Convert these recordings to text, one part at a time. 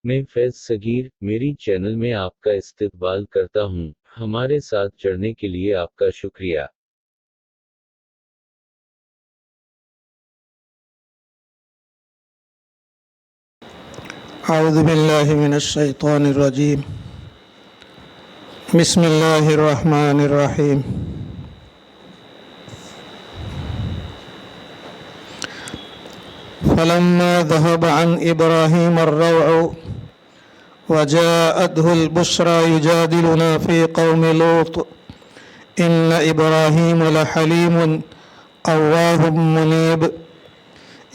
میں فیض صغیر میری چینل میں آپ کا استقبال کرتا ہوں۔ ہمارے ساتھ جڑنے کے لیے آپ کا شکریہ۔ اعوذ باللہ من الشیطان الرجیم، بسم اللہ الرحمن الرحیم۔ فلما ذهب عن إبراهيم الروع وجاءته البشرى يجادلنا في قوم لوط إن إبراهيم لحليم أواه منيب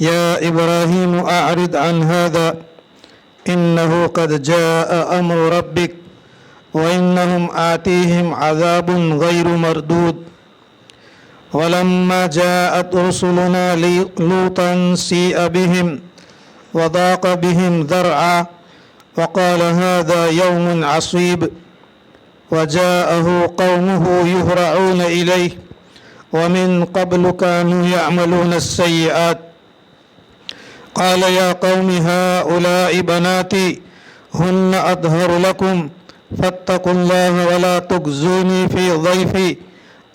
يا إبراهيم أعرض عن هذا إنه قد جاء أمر ربك وإنهم آتيهم عذاب غير مردود ولما جاءت رسلنا لوطا سيء بهم وضاق بهم ذرعا وقال هذا يوم عصيب وجاءه قومه يهرعون إليه ومن قبل كانوا يعملون السيئات قال يا قوم هؤلاء بناتي هن أطهر لكم فاتقوا الله ولا تخزوني في ضيفي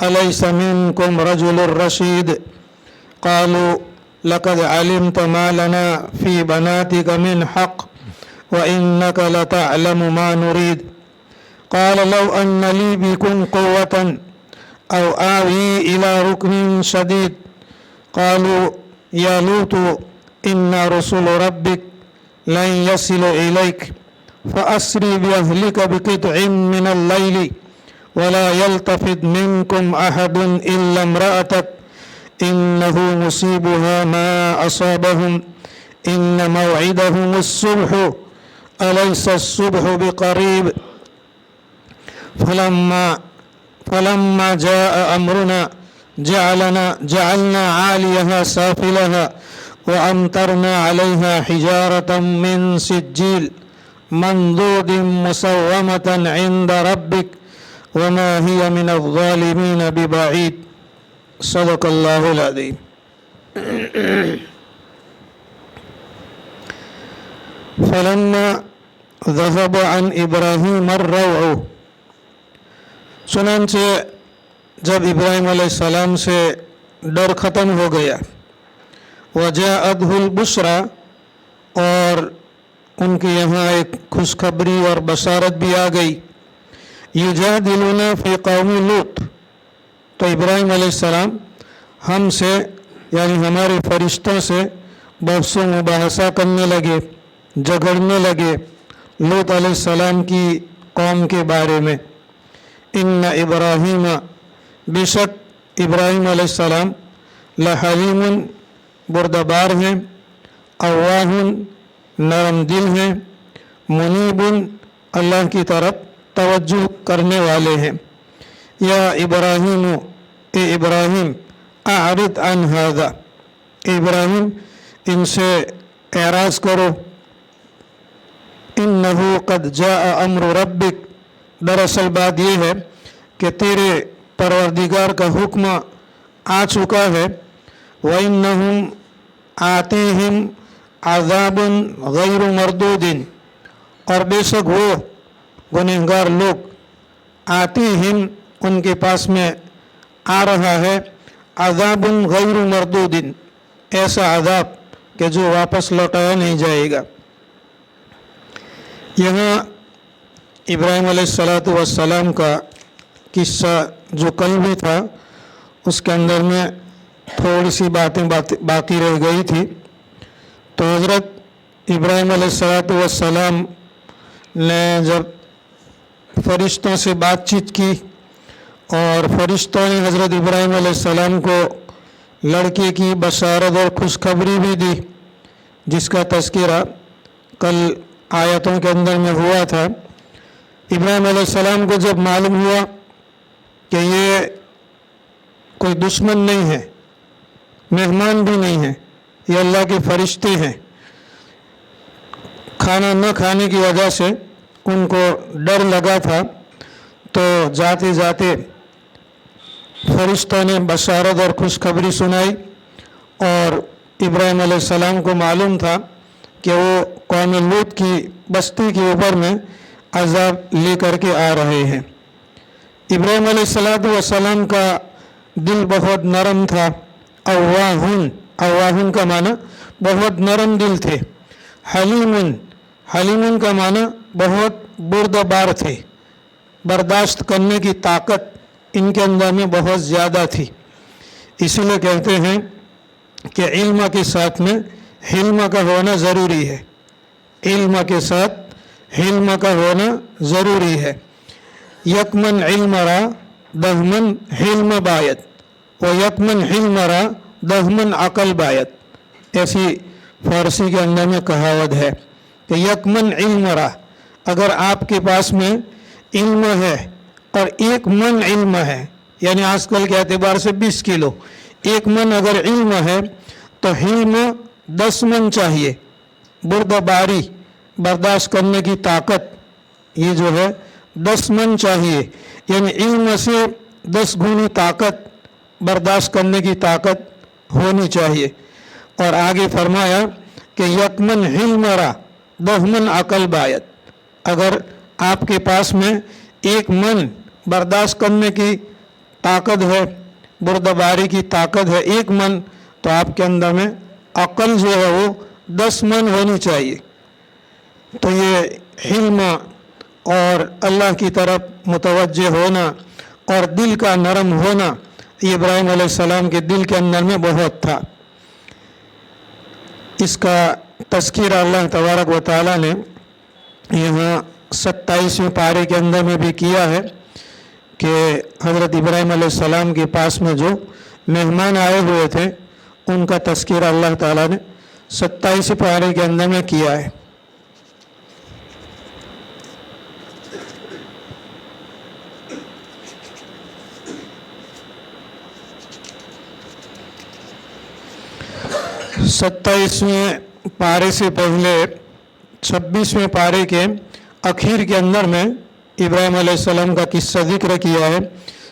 أليس منكم رجل رشيد قالوا لقد علمت ما لنا في بناتك من حق وإنك لتعلم ما نريد قال لو أن لي بكم قوة أو آوي إلى ركن شديد قالوا يا لوط إن رسل ربك لن يصلوا إليك فأسري بأهلك بقطع من الليل ولا يلتفت منكم أحد إلا امرأتك إنه مصيبها ما أصابهم إن موعدهم الصبح أليس الصبح بقريب فلما جاء أمرنا جعلنا عاليها سافلها وأمطرنا عليها حجارة من سجيل منضود مسومة عند ربك وما هي من الظالمين ببعيد صدق اللہ العظیم۔ فلما ذهب عن ابراہیم الروع، چنانچہ جب ابراہیم علیہ السلام سے ڈر ختم ہو گیا، وجاءته البشرى، اور ان کے یہاں ایک خوشخبری اور بشارت بھی آ گئی، یجادلنا فی قوم لوط، تو ابراہیم علیہ السلام ہم سے یعنی ہمارے فرشتوں سے بحث و مباحثہ کرنے لگے، جھگڑنے لگے لوط علیہ السلام کی قوم کے بارے میں۔ ان ابراہیم، بے شک ابراہیم علیہ السلام، لحلیم، بردبار ہیں، اواہ، نرم دل ہیں، منیب، اللہ کی طرف توجہ کرنے والے ہیں۔ یا ابراہیم، اے ابراہیم، اعرض عن هذا، اے ابراہیم ان سے اعراض کرو، انہ قد جاء امر ربک، دراصل بات یہ ہے کہ تیرے پروردگار کا حکم آ چکا ہے، وَإِنَّهُمْ آتِيهِمْ عَذَابٌ غَيْرُ مَرْدُودٍ، اور بے شک وہ گنہگار لوگ، آتِيهِمْ ان کے پاس میں آ رہا ہے، عذاب غیر مردود، ایسا عذاب کہ جو واپس لوٹایا نہیں جائے گا۔ یہاں ابراہیم علیہ السلام کا قصہ جو کل بھی تھا، اس کے اندر میں تھوڑی سی باتیں باقی رہ گئی تھی۔ تو حضرت ابراہیم علیہ السلام نے جب فرشتوں سے بات چیت کی اور فرشتوں نے حضرت ابراہیم علیہ السلام کو لڑکے کی بشارت اور خوشخبری بھی دی، جس کا تذکرہ کل آیتوں کے اندر میں ہوا تھا۔ ابراہیم علیہ السلام کو جب معلوم ہوا کہ یہ کوئی دشمن نہیں ہے، مہمان بھی نہیں ہے، یہ اللہ کے فرشتے ہیں، کھانا نہ کھانے کی وجہ سے ان کو ڈر لگا تھا، تو جاتے جاتے فرشتوں نے بشارت اور خوشخبری سنائی، اور ابراہیم علیہ السلام کو معلوم تھا کہ وہ قوم لوط کی बस्ती के ऊपर में अजाब लेकर के आ रहे हैं। इब्राहिम अलैहिस्सलाम का दिल बहुत नरम था। अव्वाहुन, अव्वाहुन का माना बहुत नरम दिल थे। हलीमुन, हलीमुन का माना बहुत बुर्दबार थे, बर्दाश्त करने की ताकत इनके अंदर में बहुत ज़्यादा थी। इसीलिए कहते हैं कि इल्म के साथ में हिल्म का होना ज़रूरी है। इल्म के साथ हिल्म का होना ज़रूरी है। यकमन इल्मरा दहमन हिल्म बायत व यकमन हिल्मरा दहमन अकल बायत, ऐसी फारसी के अंदर में कहावत है कि यकमन इल्मरा, अगर आपके पास में इल्म है और एक मन इल्म है, यानी आजकल के एतबार से 20 किलो, एक मन अगर इल्म है तो हिल्म 10 मन चाहिए। बुर्दबारी, बर्दाश्त करने की ताकत, ये जो है 10 मन चाहिए, यानी इल्म से 10 गुनी ताकत, बर्दाश्त करने की ताकत होनी चाहिए। और आगे फरमाया कि यकमन हिल्मरा दहमन अकल बायत, अगर आपके पास में एक मन बर्दाश्त करने की ताकत है, बुर्दबारी की ताकत है, एक मन, तो आपके अंदर में अकल जो है वो 10 मन होनी चाहिए। तो ये हिल्म और अल्लाह की तरफ मुतवज्जे होना और दिल का नरम होना, ये इब्राहिम अलैहिस्सलाम के दिल के अंदर में बहुत था। इसका तज़किरा अल्लाह तबारक व तआला ने यहाँ 27वें पारे के अंदर में भी किया है कि हज़रत इब्राहिम अलैहिस्सलाम के पास में जो मेहमान आए हुए थे उनका तज़किरा अल्लाह ताला ने 27वें पारे के अंदर में किया है। सत्ताईसवें पारे से पहले 26वें पारे के आखिर के अंदर में इब्राहिम अलैहिस्सलाम का किस्सा जिक्र किया है।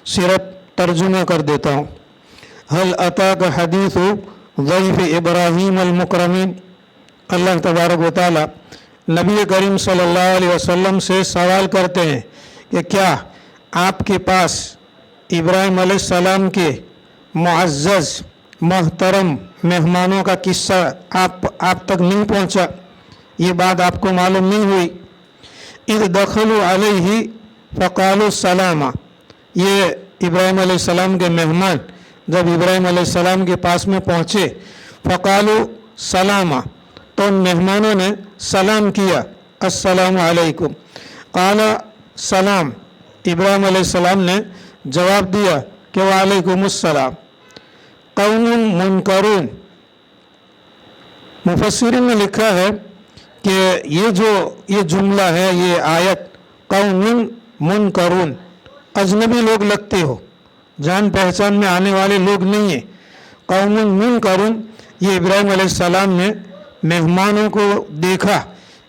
सिर्फ तर्जुमा कर देता हूँ। हल अताक हदीसु ज़ैफ़ इब्राहीम अल-मुकरमीन, अल्लाह तबारक व तआला नबी करीम सल्लल्लाहु अलैहि वसल्लम से सवाल करते हैं कि क्या आपके पास इब्राहिम अलैहिस्सलाम के मुअज़्ज़ज़ मोहतरम मेहमानों का किस्सा आप तक नहीं पहुँचा, ये बात आपको मालूम नहीं हुई। इज़ दखलू अलैहि फ़क़ालू सलामा, ये इब्राहिम अलैहिस्सलाम के मेहमान जब इब्राहिम अलैहिस्सलाम के पास में पहुँचे, फ़क़ालू सलामा, तो उन मेहमानों ने सलाम किया, अस्सलामु अलैकुम। क़ाला सलाम, इब्राहिम अलैहिस्सलाम ने जवाब दिया कि वालैकुमुस्सलाम। कौनुन मुनकरून, मुफस्सिरीन ने लिखा है कि ये जुमला है, ये आयत, कौनुन मुनकरून, अजनबी लोग लगते हो, जान पहचान में आने वाले लोग नहीं है। कौमुन मुनकरून, ये इब्राहिम अलैहिस्सलाम ने मेहमानों को देखा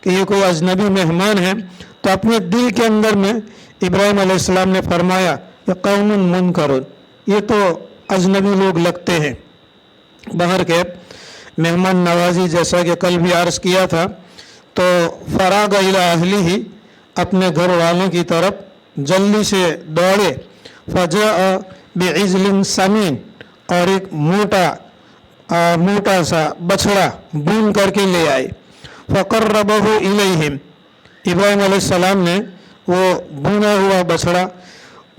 कि ये कोई अजनबी मेहमान है, तो अपने दिल के अंदर में इब्राहिम अलैहिस्सलाम ने फरमाया कि कौमुन मुनकरून, ये तो अजनबी लोग लगते हैं। बाहर के मेहमान नवाजी, जैसा कि कल भी अर्ज़ किया था, तो फराग इला अहलिही, अपने घर वालों की तरफ जल्दी से दौड़े। फजा बिइज़लिन समीन, और एक मोटा सा बछड़ा भून करके ले आए। फ़क़र्रबहु इलैहिम, इब्राहिम अलैहिस्सलाम ने वो भुना हुआ बछड़ा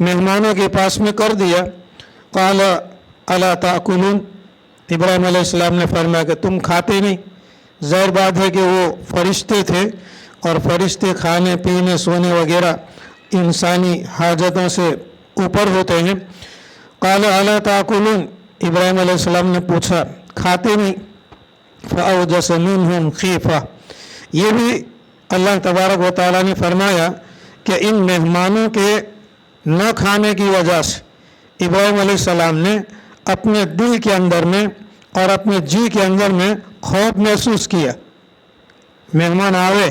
मेहमानों के पास में कर दिया। क़ाल अला ताकुलून, इब्राहिम अलैहिस्सलाम ने फरमाया कि तुम खाते नहीं। ज़ाहिर बात है कि वो फरिश्ते थे और फरिश्ते खाने पीने सोने वगैरह इंसानी हाजतों से ऊपर होते हैं। क़ाल अला ताकुलून, इब्राहिम अलैहिस्सलाम ने पूछा खाते नहीं। फ़अवजस मिनहुम खीफ़ा, ये भी अल्लाह तबारक व तआला ने फरमाया कि इन मेहमानों के न खाने की वजह से इब्राहिम अलैहिस्सलाम ने अपने दिल के अंदर में और अपने जी के अंदर में खौफ महसूस किया। मेहमान आवे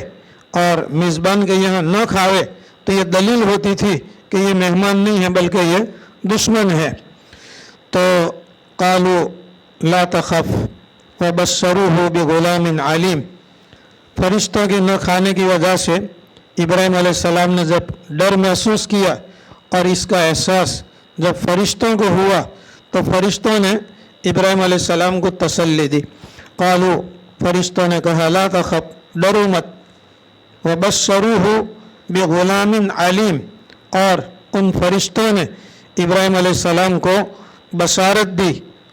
और मेज़बान के यहाँ न खावे तो ये दलील होती थी कि ये मेहमान नहीं है बल्कि ये दुश्मन है। तो क़ालू ला तख़फ़ वबश्शरूहु बिग़ुलामिन अलीम फरिश्तों के न खाने की वजह से इब्राहिम अलैहिस्सलाम ने जब डर महसूस किया और इसका एहसास जब फरिश्तों को हुआ तो फरिश्तों ने इब्राहिम अलैहिस्सलाम को तसल्ली दी। क़ालू, फरिश्तों ने कहा, ला तख़फ़, डरो मत, वबश्शरूहु बिग़ुलामिन अलीम, और उन फरिश्तों ने इब्राहिम अलैहिस्सलाम को बशारत दी,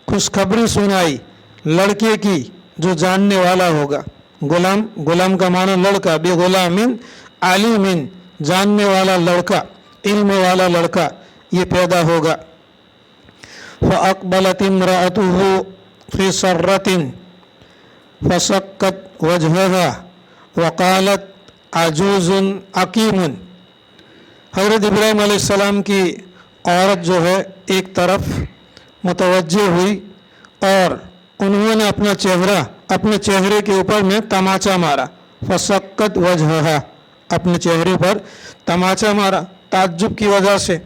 खुशखबरी सुनाई लड़के की जो जानने वाला होगा। गुलाम, गुलाम का माना लड़का, बिग़ुलामिन अलीमिन, जानने वाला लड़का, इल्म वाला लड़का ये पैदा होगा। फ़अक़बलत इम्रअतुहु फ़ी सर्रतिन फ़सक्कत वजहहा वक़ालत अजूज़ुन अकीमुन। हज़रत इब्राहिम अलैहिस्सलाम की औरत जो है एक तरफ मुतवज्जे हुई और उन्होंने अपने चेहरे के ऊपर में तमाचा मारा। फ़सक्कत वजहहा, अपने चेहरे पर तमाचा मारा ताज्जुब की वजह से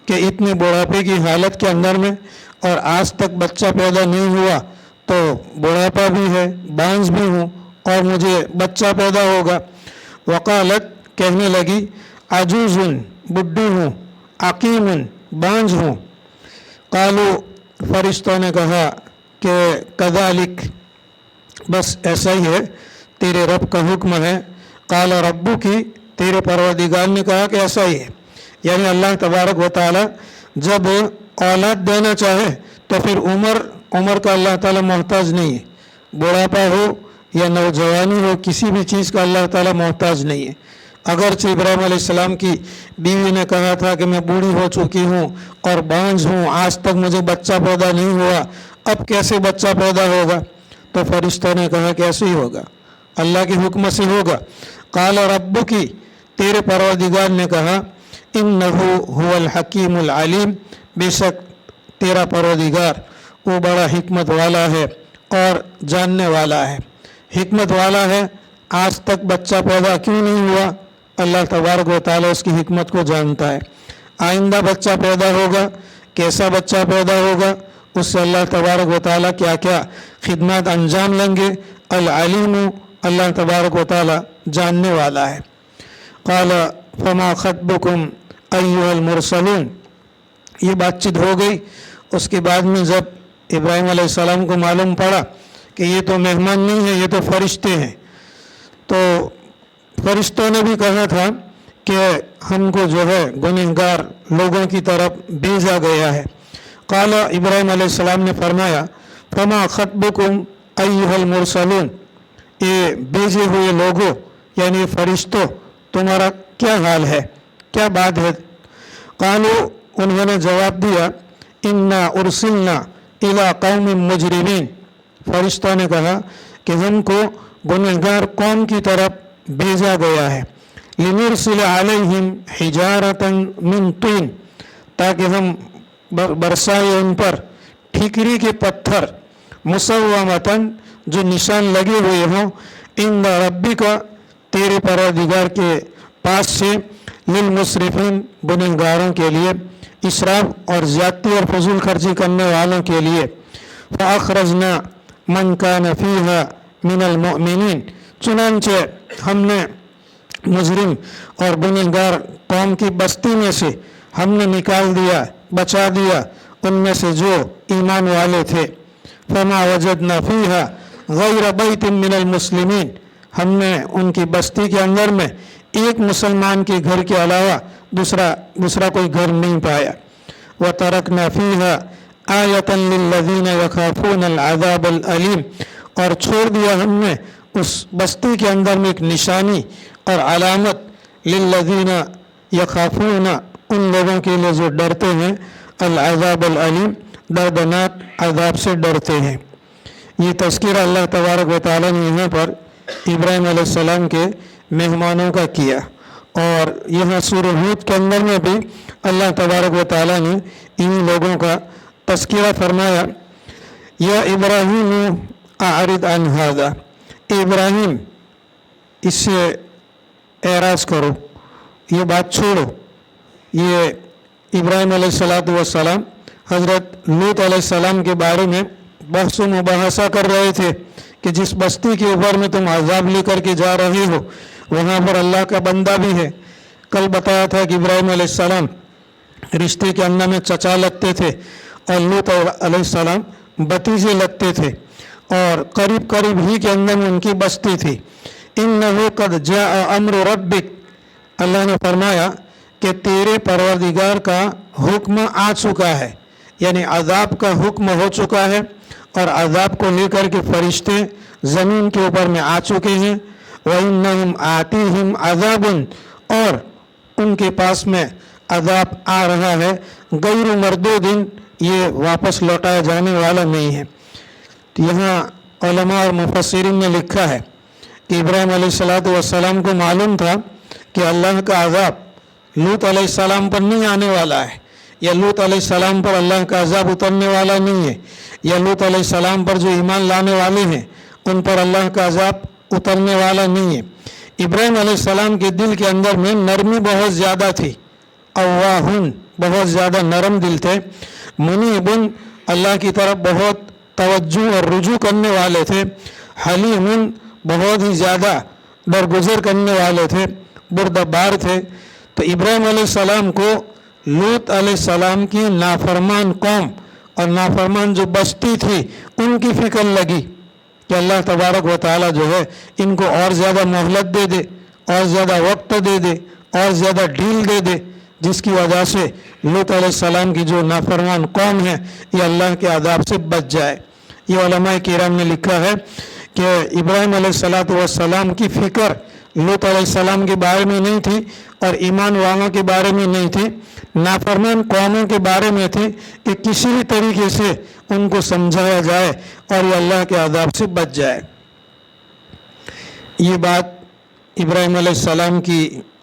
कि इतने बुढ़ापे की हालत के अंदर में और आज तक बच्चा पैदा नहीं हुआ, तो बुढ़ापा भी है, बांझ भी हूँ और मुझे बच्चा पैदा होगा। वकालत, कहने लगी, अजूजुन, बुड्ढी हूँ, अकीमुन, बांझ हूँ। कालू, फरिश्तों ने कहा कि कदालिक, बस ऐसा ही है, तेरे रब का हुक्म है। काला रब्बु की, तेरे परवरदिगार ने कहा कि ऐसा ही है। यानी अल्लाह तबारक व तआला जब औलाद देना चाहे तो फिर उम्र का अल्लाह ताला मोहताज नहीं है। बुढ़ापा हो या नौजवानी हो, किसी भी चीज़ का अल्लाह ताला मोहताज नहीं है। अगरचे इब्राहिम अलैहिस्सलाम की बीवी ने कहा था कि मैं बूढ़ी हो चुकी हूँ और बांझ हूँ, आज तक मुझे बच्चा पैदा नहीं हुआ, अब कैसे बच्चा पैदा होगा? तो फरिश्तों ने कहा कैसे ही होगा, अल्लाह के हुक्म से होगा। काला रब्बु की, तेरे परवरदिगार ने कहा, इन्नहु हुवल हकीमुल अलीम, बेशक तेरा परवरदिगार वो बड़ा हिकमत वाला है और जानने वाला है। हिकमत वाला है, आज तक बच्चा पैदा क्यों नहीं हुआ, अल्लाह तबारक व तआला उसकी हिकमत को जानता है। आइंदा बच्चा पैदा होगा, कैसा बच्चा पैदा होगा, उससे अल्लाह तबारक व तआला क्या क्या खिदमत अंजाम लेंगे। अल अलीम, अल्लाह तबारक व तआला जानने वाला है। क़ाला फमा खतबुकुम अय्युहल मुरसलून, ये बातचीत हो गई। उसके बाद में जब इब्राहिम अलैहिस्सलाम को मालूम पड़ा कि ये तो मेहमान नहीं है, ये तो फरिश्ते हैं, तो फरिश्तों ने भी कहा था कि हमको जो है गुनहगार लोगों की तरफ भेजा गया है। काला, इब्राहिम अलैहिस्सलाम ने फरमाया, फमा खतबुकुम अय्युहल मुरसलून, ये भेजे हुए लोगों यानी फरिश्तों, तुम्हारा क्या हाल है, क्या बात है? कालू, उन्होंने जवाब दिया, इन्ना उर्सिलना इला कौमिन मुजरिमीन, फरिश्तों ने कहा कि हमको गुनहगार कौम की तरफ भेजा गया है। लिनुरसिल अलैहिम हिजारतन मिन तीन, ताकि हम बरसाए उन पर ठीकरी के पत्थर, मुसव्वमतन, जो निशान लगे हुए हों, इंद रब्बिका, तेरे परवरदिगार के पास से, लिल मुसरिफिन, गुनहगारों के लिए, इसराफ और ज़्यादती और फजूल खर्ची करने वालों के लिए। फ़अख़रजना मन कान फ़ीहा मिनल मुअमिनीन, चुनांचे हमने मुजरिम और गुनहगार कौम की बस्ती में से हमने निकाल दिया, बचा दिया उनमें से जो ईमान वाले थे। फमा वजदना फ़ीहा गैर बैतिन मिनल मुस्लिमीन, हमने उनकी बस्ती के अंदर में एक मुसलमान के घर के अलावा दूसरा कोई घर नहीं पाया। व तरकना फ़ीहा आयतन लिल्लज़ीना यख़ाफ़ून अल-अज़ाब अल-अलीम, और छोड़ दिया हमने उस बस्ती के अंदर में एक निशानी और अलामत, लिल्लज़ीना यख़ाफ़ून, उन लोगों के लिए जो डरते हैं, अल-अज़ाब अल-अलीम, दर्दनाक अज़ाब से डरते हैं। ये तज़किरा अल्लाह तबारक व तआला ने यहाँ पर इब्राहिम अलैहिस्सलाम के मेहमानों का किया। और यहाँ सूरह हूद के अंदर में भी अल्लाह तबारक व तआला ने इन लोगों का तज़किरा फरमाया, या इब्राहीम आरिद अन हादा, इब्राहिम इससे एराज़ करो, ये बात छोड़ो। ये इब्राहिम अलैहिस्सलातु वस्सलाम हज़रत लूत अलैहिस्सलाम के बारे में बहस मुबाहसा कर रहे थे कि कि जिस बस्ती के ऊपर में तुम अजाब लेकर के जा रहे हो वहाँ पर अल्लाह का बंदा भी है। कल बताया था कि इब्राहिम अलैहिस्सलाम रिश्ते के अंदर में चचा लगते थे और लूत अलैहिस्सलाम भतीजे लगते थे और करीब करीब ही के अंदर में उनकी बस्ती थी। इन्नहु कद जाअ अम्रु रब्बिक, अल्लाह ने फरमाया कि तेरे परवरदिगार का हुक्म आ चुका है, यानी अजाब का हुक्म हो चुका है और अजाब को लेकर के फरिश्ते ज़मीन के ऊपर में आ चुके हैं। व इन्नहुम आतीहिम अजाबुन, और उनके पास में अजाब आ रहा है, गैर मरदूदिन, ये वापस लौटाया जाने वाला नहीं है। तो यहाँ उलमा और मुफस्सिरीन ने लिखा है कि इब्राहिम अलैहिस्सलातु वस्सलाम को मालूम था कि अल्लाह का अजाब लूत अलैहिस्सलाम पर नहीं आने वाला है, या लूत अलैहिस्सलाम पर अल्लाह का अजाब उतरने वाला नहीं है, या लूत अलैहिस्सलाम पर जो ईमान लाने वाले हैं उन पर अल्लाह का अजाब उतरने वाला नहीं है। इब्राहिम अलैहिस्सलाम के दिल के अंदर में नरमी बहुत ज़्यादा थी, अव्वाहुन, बहुत ज़्यादा नरम दिल थे, मुनीबुन, अल्लाह की तरफ बहुत तवज्जो और रुजू करने वाले थे, हलीमुन, बहुत ही ज़्यादा दरगुजर करने वाले थे, बुरदबार थे। तो इब्राहिम अलैहिस्सलाम को लूत अलैहिस्सलाम की नाफरमान कौम और नाफरमान जो बस्ती थी उनकी फिक्र लगी कि अल्लाह तबारक व तआला जो है इनको और ज़्यादा मोहलत दे दे, और ज़्यादा वक्त दे दे, और ज़्यादा ढील दे दे, जिसकी वजह से लूत अलैहिस्सलाम की जो नाफरमान कौम है ये अल्लाह के अज़ाब से बच जाए। ये उलमाए किराम ने लिखा है कि इब्राहिम अलैहिस्सलातु वस्सलाम की फ़िक्र लूत अलैहिस्सलाम के बारे में नहीं थी और ईमान वालों के बारे में नहीं थी, नाफरमान कौमों के बारे में थी कि किसी भी तरीके से उनको समझाया जाए और ये अल्लाह के अज़ाब से बच जाए। ये बात इब्राहिम अलैहिस्सलाम की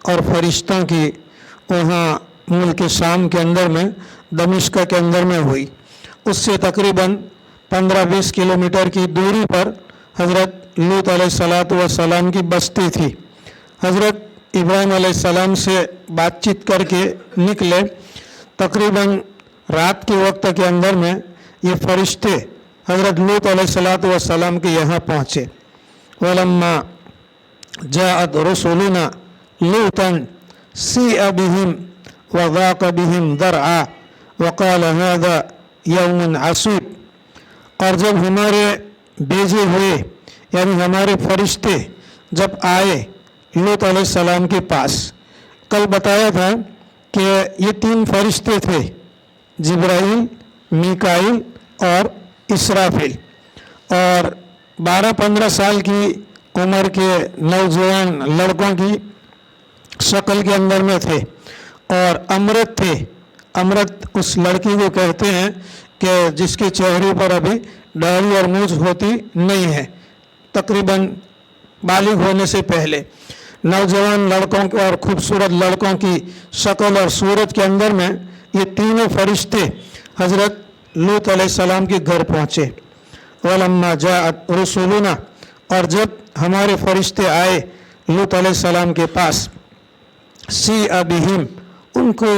और फरिश्तों की वहाँ मुल्क शाम के अंदर में दमिश्क के अंदर में हुई। उससे तकरीबन 15-20 किलोमीटर की दूरी पर हज़रत लूत अलैहिस्सलातु वस्सलाम की बस्ती थी। हज़रत इब्राहिम अलैहिस्सलाम से बातचीत करके निकले, तकरीबन रात के वक्त के अंदर में ये फरिश्ते हज़रत लूत अलैहिस्सलातु वस्सलाम के यहाँ पहुँचे। वलम्मा जाअत रुसुलुना लूतन सीअ बिहिम व ज़ाक़ बिहिम ज़रअ व क़ाल हाज़ा यौमुन असीब, और जब हमारे भेजे हुए यानी हमारे फरिश्ते जब आए लूत अलैहिस्सलाम के पास, कल बताया था कि ये 3 फरिश्ते थे, जिब्राईल, मीकाईल और इसराफिल, और 12-15 साल की उम्र के नौजवान लड़कों की शक्ल के अंदर में थे और अमृत थे। अमृत उस लड़की को कहते हैं कि जिसके चेहरे पर अभी दाढ़ी और मूंछ होती नहीं है, तकरीबन बालिग होने से पहले। नौजवान लड़कों के और खूबसूरत लड़कों की शक्ल और सूरत के अंदर में ये तीनों फरिश्ते हज़रत लूत अलैहिस्सलाम के घर पहुँचे। वलम्मा जाअत रुसुलुना, और जब हमारे फरिश्ते आए लूत अलैहिस्सलाम के पास, सीअ बिहिम, उनको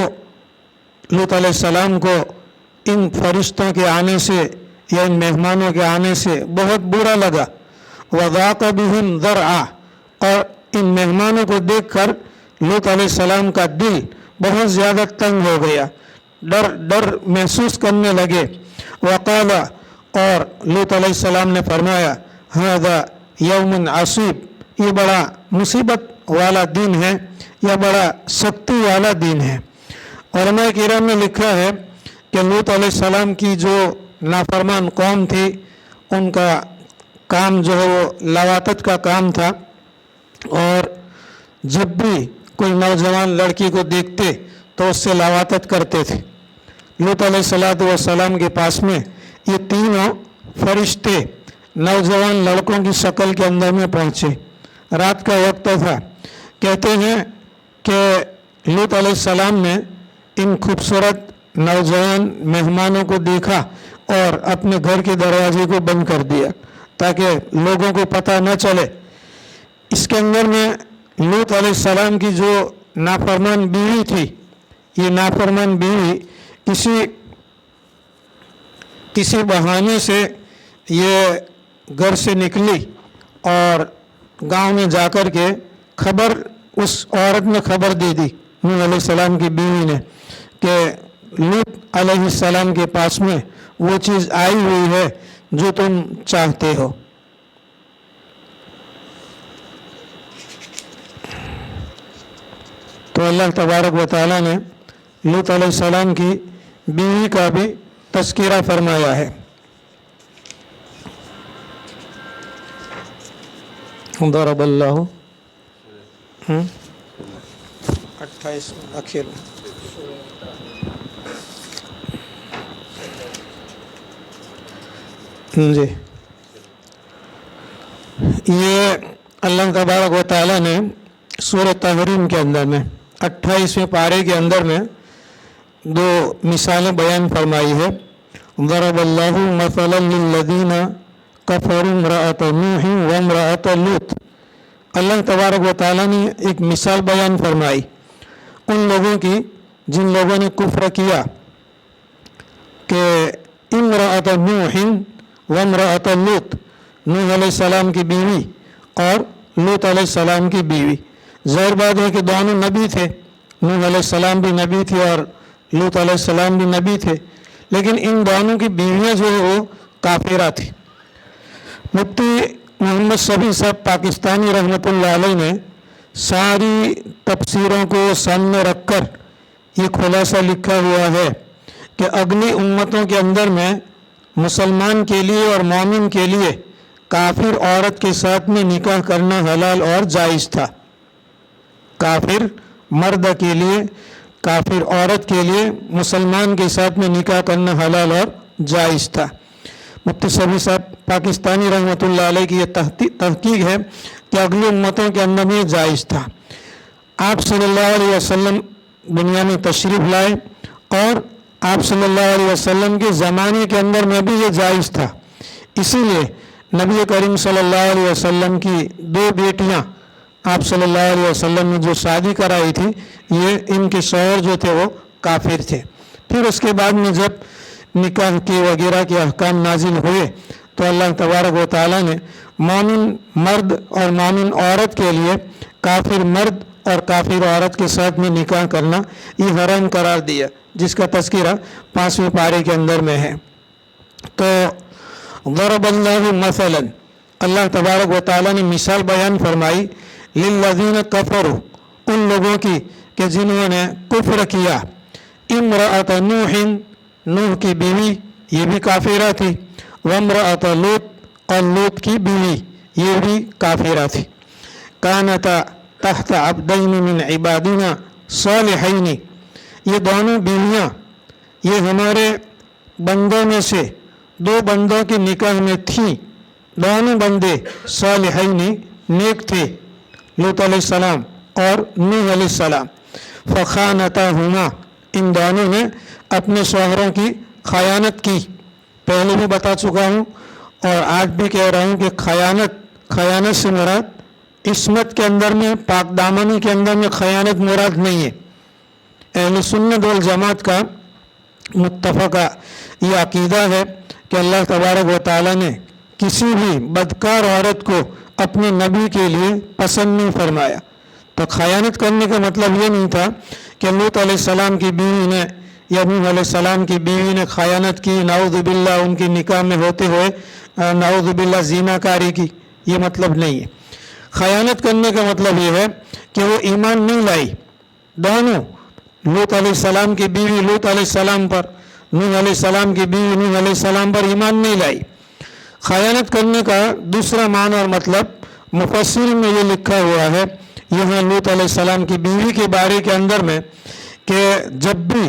लूत अलैहिस्सलाम को इन फरिश्तों के आने से या इन मेहमानों के आने से बहुत बुरा लगा। व ज़ाक़ बिहिम ज़रअ, और इन मेहमानों को देखकर लूत अलैहिस्सलाम का दिल बहुत ज़्यादा तंग हो गया, डर महसूस करने लगे। वक़ाल, और लूत अलैहिस्सलाम ने फरमाया, हाज़ा यौमुन असीब, ये बड़ा मुसीबत वाला दिन है, यह बड़ा सख्ती वाला दिन है। उलमाए किराम ने लिखा है कि लूत अलैहिस्सलाम की जो नाफरमान कौम थी उनका काम जो है वो लवातत का काम था, और जब भी कोई नौजवान लड़की को देखते तो उससे लवातत करते थे। लूत अलैहिस्सलातु वस्सलाम के पास में ये तीनों फरिश्ते नौजवान लड़कों की शक्ल के अंदर में पहुँचे। रात का वक्त था। कहते हैं कि लूत अलैहिस्सलाम ने इन खूबसूरत नौजवान मेहमानों को देखा और अपने घर के दरवाजे को बंद कर दिया ताकि लोगों को पता न चले। इसके अंदर में लूत अलैहिस्सलाम की जो नाफरमान बीवी थी, ये नाफरमान बीवी किसी बहाने से ये घर से निकली और गांव में जाकर के खबर उस औरत ने खबर दे दी नूह अलैहिस्सलाम की बीवी ने कि लूत अलैहिस्सलाम के पास में वो चीज़ आई हुई है जो तुम चाहते हो। तो अल्लाह तबारक व तआला ने लूत अलैहिस्सलाम की बीवी का भी तज़किरा फरमाया है। दरबल्लाहु 28 आखिर जी, ये अल्लाह तबारक व तआला ने सूरह तहरीम के अंदर में 28वें पारे के अंदर में दो मिसालें बयान फरमाई है। दरबल्लाहु मसलन लिल्लज़ीना कफ़रू इम्रअत नूह व इम्रअत लूत। अल्लाह तबारक व तआला ने एक मिसाल बयान फरमाई उन लोगों की जिन लोगों ने कुफ्र किया कि इम्रअत नूह व इम्रअत लूत, नूह अलैहिस्सलाम की बीवी और लूत अलैहिस्सलाम की बीवी। ज़ाहिर बात है कि दोनों नबी थे, नूह अलैहिस्सलाम भी नबी थे और लूत अलैहिस्सलाम भी नबी थे, लेकिन इन दोनों की बीवियाँ जो है वो काफिरा थी। मुफ्ती मोहम्मद शफी साहब पाकिस्तानी रहमतुल्लाह अलैह ने सारी तफसीरों को सामने रखकर ये खुलासा लिखा हुआ है कि अगली उम्मतों के अंदर में मुसलमान के लिए और मोमिन के लिए काफिर औरत के साथ में निकाह करना हलाल और जायज़ था। काफिर मर्द के लिए, काफिर औरत के लिए मुसलमान के साथ में निकाह करना हलाल और जायज़ था। मुफ्ती शफी साहब पाकिस्तानी रहमतुल्लाह अलैह की ये तहकीक है कि अगली उम्मतों के अंदर में जायज़ था। आप सल्लल्लाहु अलैहि वसल्लम दुनिया में तशरीफ़ लाए और आप सल्लल्लाहु अलैहि वसल्लम के ज़माने के अंदर में भी ये जायज़ था। इसीलिए नबी करीम सल्लल्लाहु अलैहि वसल्लम की दो बेटियां आप सल्लल्लाहु अलैहि वसल्लम ने जो शादी कराई थी, ये इनके शौहर जो थे वो काफिर थे। फिर उसके बाद में जब निकाह के वगैरह के अहकाम नाजिल हुए तो अल्लाह तबारक व तआला ने मोमिन मर्द और मोमिन औरत के लिए काफिर मर्द और काफिर औरत के साथ में निकाह करना ये हराम करार दिया, जिसका तज़किरा 5वें पारे के अंदर में है। तो ज़रबल्लाहु मसलन, अल्लाह तबारक व तआला ने मिसाल बयान फरमाई लिल्लज़ीना कफ़रू, उन लोगों की कि जिन्होंने कुफ्र किया। इम्रअत नूह, नूह की बीवी ये भी काफिरा थी, वम्रअत लूत, और लूत की बीवी ये भी काफिरा थी। कानता तहत अब्दैन मिन इबादिना सालिहीन, ये दोनों बीवियाँ ये हमारे बंदों में से दो बंदों के निकाह में थीं। दोनों बंदे सालिहीन नेक थे, लूत अलैहिस्सलाम और नूह अलैहिस्सलाम। फ़ख़ानताहुमा, इन दोनों ने अपने शौहरों की खयानत की। पहले भी बता चुका हूँ और आज भी कह रहा हूँ कि खयानत से मुराद इस्मत के अंदर में, पाकदामनी के अंदर में खयानत मुराद नहीं है। अहले सुन्नत वल जमात का मुत्तफ़क़ा ये अक़ीदा है कि अल्लाह तबारक व तआला ने किसी भी बदकार औरत को अपने नबी के लिए पसंद नहीं फरमाया। तो खयानत करने का मतलब ये नहीं था कि लूत अलैहिस्सलाम की बीवी ने या नूह अलैहिस्सलाम की बीवी ने खयानत की, नाऊज़ु बिल्लाह उनके निकाह में होते हुए नाऊज़ु बिल्लाह ज़िनाकारी की, ये मतलब नहीं है। खयानत करने का मतलब ये है कि वो ईमान नहीं लाई। दोनों लूत अलैहिस्सलाम की बीवी लूत अलैहिस्सलाम पर, नूह अलैहिस्सलाम की बीवी नूह अलैहिस्सलाम पर ईमान नहीं लाई। खयानत करने का दूसरा माना और मतलब मुफस्सिर में ये लिखा हुआ है यहाँ लूत अलैहिस्सलाम की बीवी के बारे के अंदर में कि जब भी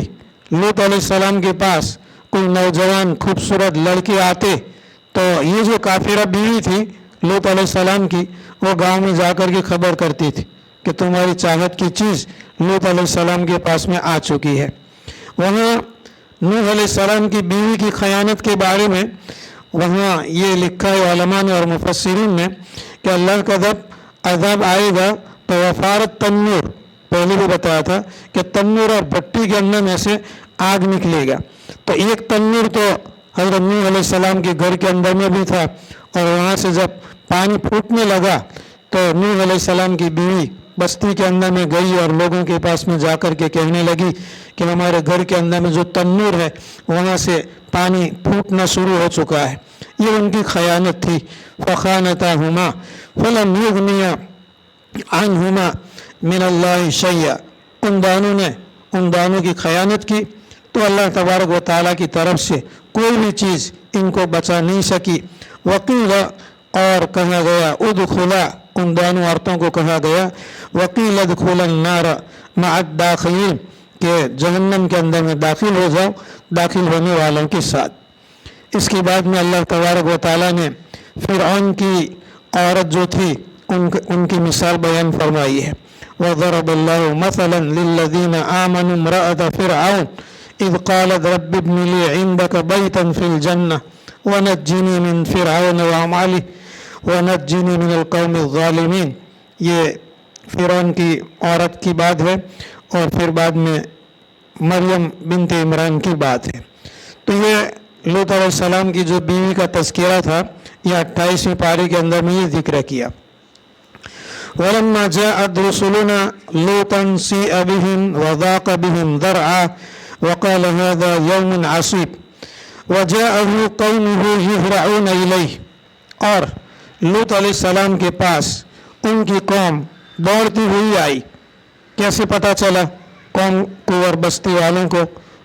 लूत अलैहिस्सलाम के पास कोई नौजवान खूबसूरत लड़के आते तो ये जो काफिरा बीवी थी लूत अलैहिस्सलाम की, वो गांव में जाकर के खबर करती थी कि तुम्हारी चाहत की चीज़ लूत अलैहिस्सलाम के पास में आ चुकी है। वहाँ नूह अलैहिस्सलाम की बीवी की खयानत के बारे में वहाँ ये लिखा है उलमा ने और मुफस्सिरीन ने कि अल्लाह का जब अज़ाब आएगा तो वफ़ारत तन्नूर, पहले भी बताया था कि तन्नूर और भट्टी के अंदर में से आग निकलेगा। तो एक तन्नूर तो हज़रत नूह अलैहिस्सलाम के घर के अंदर में भी था اور وहाँ سے जब पानी फूटने लगा तो नूह अलैहिस्सलाम की बीवी बस्ती के अंदर में गई और लोगों के पास में जाकर के कहने लगी कि हमारे घर के अंदर में जो तन्नूर है वहाँ से पानी फूटना शुरू हो चुका है। ये उनकी खयानत थी। फ़ख़ानताहुमा फ़लम युग़निया अन्हुमा मिनल्लाहि शैया, उन दानों की खयानत की तो अल्लाह तबारक व तआला की तरफ से कोई भी चीज़ इनको बचा नहीं सकी। वकील, और कहा गया उदखुला, उन दोनों औरतों को कहा गया वकील अदखुलन नार मअद दाखिलीन, के जहन्नम के अंदर में दाखिल हो जाओ दाखिल होने वालों के साथ। इसके बाद में अल्लाह तबारक व तआला ने फ़िरऔन की औरत जो थी उनकी मिसाल बयान फरमाई है। वज़रबल्लाहु मसलन लिल्लज़ीना आमनू इम्रअत फ़िरऔन इज़ क़ालत रब्बि इब्नि ली इंदक बैतन फ़िल जन्नह वनज्जिनी मिन फ़िरऔन व अमलिही वनज्जिनी मिनल क़ौमिज़ ज़ालिमीन। ये फ़िरऔन की औरत की बात है और फिर बाद में मरियम बिनत इमरान की बात है। तो ये लूत अलैहिस्सलाम की जो बीवी का तज़किरा था, यह 28वें पारे के अंदर में ये जिक्र किया। वलम्मा जाअत रुसुलुना लूतन सीअ बिहिम वज़ाक़ बिहिम ज़रअ वक़ाल हाज़ा यौमुन असीब वजाअहु क़ौमुहु युहरऊन इलैहि, और लूत अलैहिस्सलाम के पास उनकी कौम दौड़ती हुई आई। कैसे पता चला कौम को और बस्ती वालों को?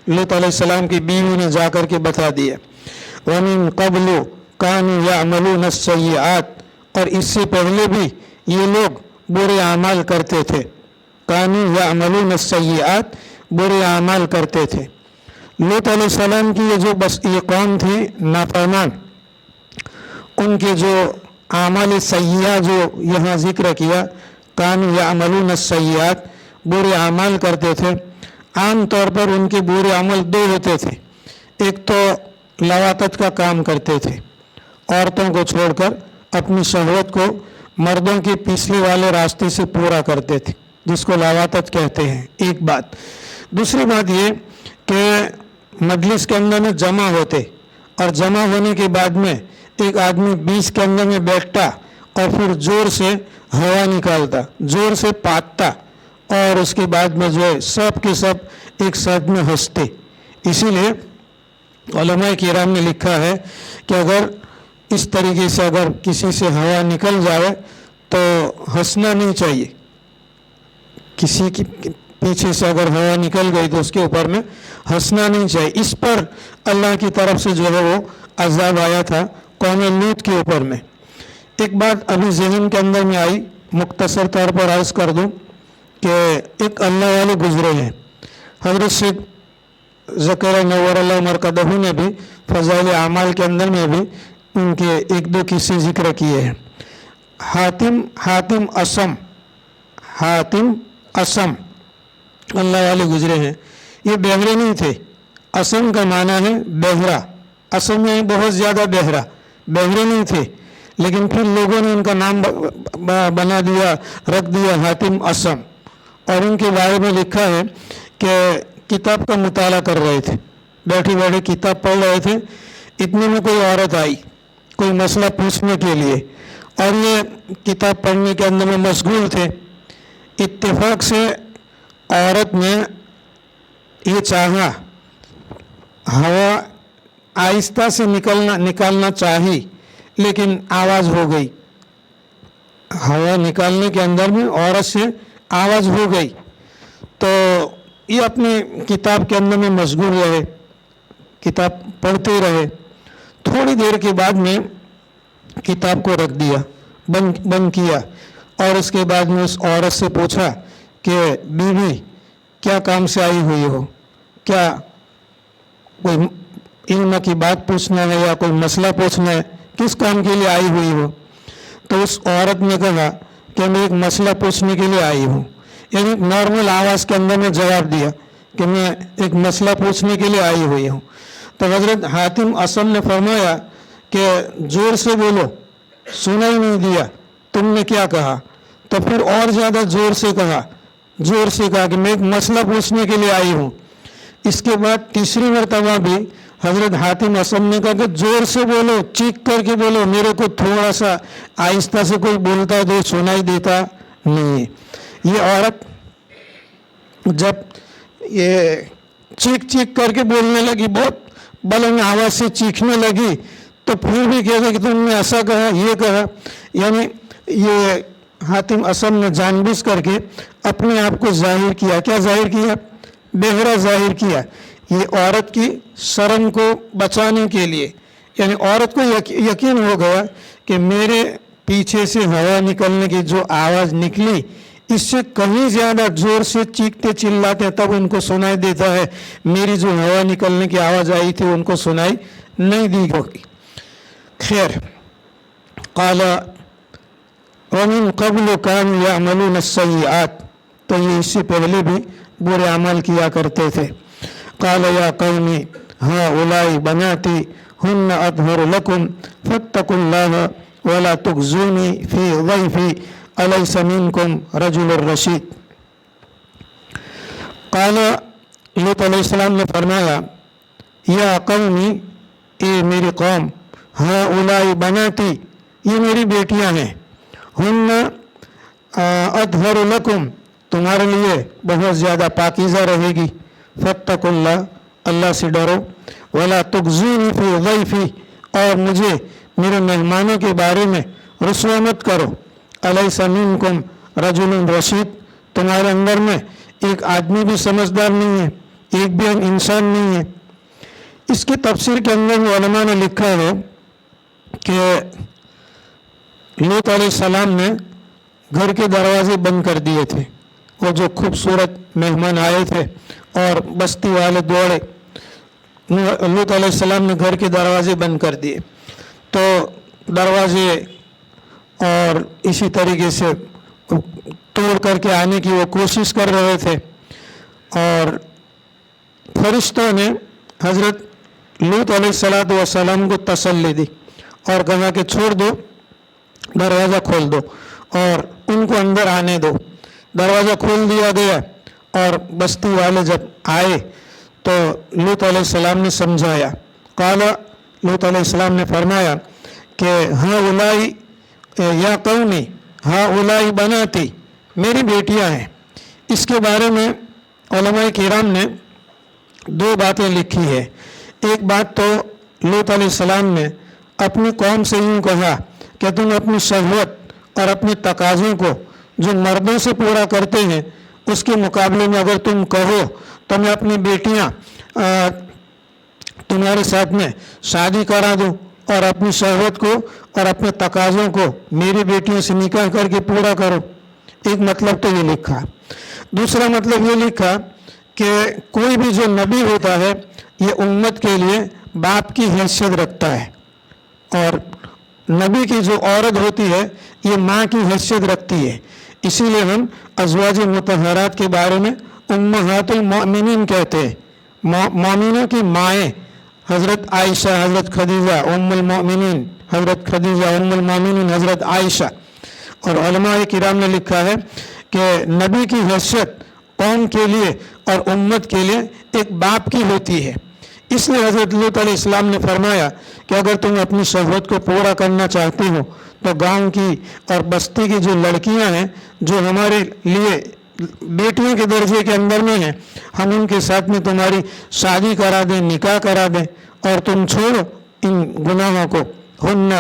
लूत अलैहिस्सलाम की बीवी ने जाकर के बता दिया। वमिन क़ब्लु कानू यअमलून अस्सय्यिआत, और इससे पहले भी ये लोग बुरे अमाल करते थे। कानू यअमलून अस्सय्यिआत, बुरे अमाल करते थे। लूत अलैहिस्सलाम की ये कौम थी नाफरमान, उनके जो आमाल सय्या जो यहाँ जिक्र किया, कानू यअमलून अस्सय्यिआत, बुरे अमाल करते थे। आम तौर पर उनके बुरे अमल दो होते थे। एक तो लवातत का काम करते थे, औरतों को छोड़कर अपनी शहवत को मर्दों के पिछले वाले रास्ते से पूरा करते थे, जिसको लवातत कहते हैं। एक बात। दूसरी बात ये कि मजलिस के अंदर में जमा होते और जमा होने के बाद में एक आदमी बीच के अंदर में बैठता और फिर जोर से हवा निकालता, जोर से पाटता, और उसके बाद में जो है सब के सब एक साथ में हंसते। इसीलिए उलमाए किराम ने लिखा है कि अगर इस तरीके से अगर किसी से हवा निकल जाए तो हंसना नहीं चाहिए। किसी की पीछे से अगर हवा निकल गई तो उसके ऊपर में हंसना नहीं चाहिए। इस पर अल्लाह की तरफ से जो है वो अज़ाब आया था कौम लूत के ऊपर में। एक बात अभी ज़हन के अंदर में आई, मुख्तसर तौर पर अर्ज़ कर दूं कि एक अल्लाह वाले गुजरे हैं। हज़रत शेख ज़करिया नव्वरल्लाहु मरकदहू ने भी फ़ज़ाइल आमाल के अंदर में भी उनके एक दो किस्से जिक्र किए हैं। हातिम असम अल्लाह वाले गुजरे हैं। ये बहरे नहीं थे। असम का माना है बहरा। असम में बहुत ज़्यादा बहरा, बहरे नहीं थे, लेकिन फिर लोगों ने उनका नाम बना दिया, रख दिया हातिम असम। और उनके बारे में लिखा है कि किताब का मुताला कर रहे थे, बैठे बैठे किताब पढ़ रहे थे। इतने में कोई औरत आई कोई मसला पूछने के लिए, और ये किताब पढ़ने के अंदर में मशगूल थे। इत्तेफाक से औरत ने ये चाहा, हवा आहिस्ता से निकालना चाही, लेकिन आवाज़ हो गई। हवा निकालने के अंदर में औरत से आवाज़ हो गई। तो ये अपनी किताब के अंदर में मशगूल रहे, किताब पढ़ते रहे। थोड़ी देर के बाद में किताब को रख दिया, बंद किया, और उसके बाद में उस औरत से पूछा कि बीवी क्या काम से आई हुई हो, क्या कोई इल्म की बात पूछना है या कोई मसला पूछना है, किस काम के लिए आई हुई हो? तो उस औरत ने कहा कि मैं एक मसला पूछने के लिए आई हूँ। यानी नॉर्मल आवाज़ के अंदर में जवाब दिया कि मैं एक मसला पूछने के लिए आई हुई हूँ। तो हज़रत हातिम असम ने फरमाया कि जोर से बोलो, सुना ही नहीं दिया, तुमने क्या कहा? तो फिर और ज़्यादा जोर से कहा कि मैं एक मसला पूछने के लिए आई हूँ। इसके बाद तीसरी मरतबा भी हजरत हातिम असम ने कहा कि जोर से बोलो, चीख करके बोलो, मेरे को थोड़ा सा आहिस्ता से कोई बोलता है तो सुनाई देता नहीं है। ये औरत जब ये चीख चीख करके बोलने लगी, बहुत बुलंद आवाज़ से चीखने लगी, तो फिर भी कहते कि तुमने ऐसा कहा, ये कहा। यानी ये हातिम असम ने जानबूझ करके अपने आप को जाहिर किया। क्या जाहिर किया? बेहरा जाहिर किया। ये औरत की शर्म को बचाने के लिए, यानी औरत को यकीन हो गया कि मेरे पीछे से हवा निकलने की जो आवाज़ निकली, इससे कहीं ज़्यादा ज़ोर से चीखते चिल्लाते तब उनको सुनाई देता है, मेरी जो हवा निकलने की आवाज़ आई थी उनको सुनाई नहीं दी होगी। खैर, काला वमिन क़ब्ल कानू यअमलून अस्सय्यात, तो ये इससे पहले भी बुरे अमल किया करते थे। काला या कौमी हाउलाई बनाती हुन्ना अत्हरु लकुम फत्तकुल्लाह वला तुख़ज़ूनी फ़ी ज़ैफ़ी अलैसा मिनकुम रजुलुर रशीद। काला लूत अलैहिस्सलाम ने फरमाया, या कौमी, ये मेरी कौम, हाउलाई बनाती, ये मेरी बेटियां हैं, हुन्ना अत्हरु लकुम, तुम्हारे लिए बहुत ज़्यादा पाकीज़ा रहेगी, फत्तकुल्लाह, अल्लाह से डरो, वला तुख़ज़ूनी फ़ी ज़ैफ़ी, और मुझे मेरे मेहमानों के बारे में रुसवा मत करो, अलैसा मिनकुम रजुलुन रशीद, तुम्हारे अंदर में एक आदमी भी समझदार नहीं है, एक भी इंसान नहीं है। इसकी तफसीर के अंदर में उलमा ने लिखा है कि लूत अलैहिस्सलाम ने घर के दरवाजे बंद कर दिए थे। वो जो खूबसूरत मेहमान आए थे और बस्ती वाले दौड़े, लूत अलैहिस्सलाम ने घर के दरवाजे बंद कर दिए। तो दरवाजे और इसी तरीके से तोड़ करके आने की वो कोशिश कर रहे थे, और फरिश्तों ने हज़रत लूत अलैहिस्सलाम को तसल्ली दी और कहा कि छोड़ दो, दरवाज़ा खोल दो और उनको अंदर आने दो। दरवाज़ा खोल दिया गया और बस्ती वाले जब आए तो लूत अलैहिस्सलाम ने समझाया। काला, लूत अलैहिस्सलाम ने फरमाया कि हाँ उलाई या कौमी हाँ उलाई बनाती, मेरी बेटियां हैं। इसके बारे में उलमाए किराम ने दो बातें लिखी है। एक बात तो लूत अलैहिस्सलाम ने अपनी कौम से यूँ कहा कि तुम अपनी शहवत और अपने तकाज़ों को जो मर्दों से पूरा करते हैं उसके मुकाबले में अगर तुम कहो तो मैं अपनी बेटियां तुम्हारे साथ में शादी करा दूं और अपनी शहवत को और अपने तकाज़ों को मेरी बेटियों से निकाह करके पूरा करो। एक मतलब तो ये लिखा। दूसरा मतलब ये लिखा कि कोई भी जो नबी होता है ये उम्मत के लिए बाप की हैसियत रखता है, और नबी की जो औरत होती है ये माँ की हैसियत रखती है। इसीलिए हम अज़वाज मुतहरात के बारे में उम्महातुल मोमिनीन कहते हैं। मोमिनों की माएँ हज़रत आयशा, हज़रत खदीजा उम्मुल मोमिनीन, हज़रत खदीजा उम्मुल मोमिनीन हज़रत आयशा। और उलमाए किराम ने लिखा है कि नबी की हैसियत कौम के लिए और उम्मत के लिए एक बाप की होती है। इसलिए हज़रत लूत अलैहिस्सलाम ने फरमाया कि अगर तुम अपनी शहवत को पूरा करना चाहते हो तो गांव की और बस्ती की जो लड़कियां हैं जो हमारे लिए बेटियों के दर्जे के अंदर में हैं, हम उनके साथ में तुम्हारी शादी करा दें, निकाह करा दें, और तुम छोड़ो इन गुनाहों को। हुन्ना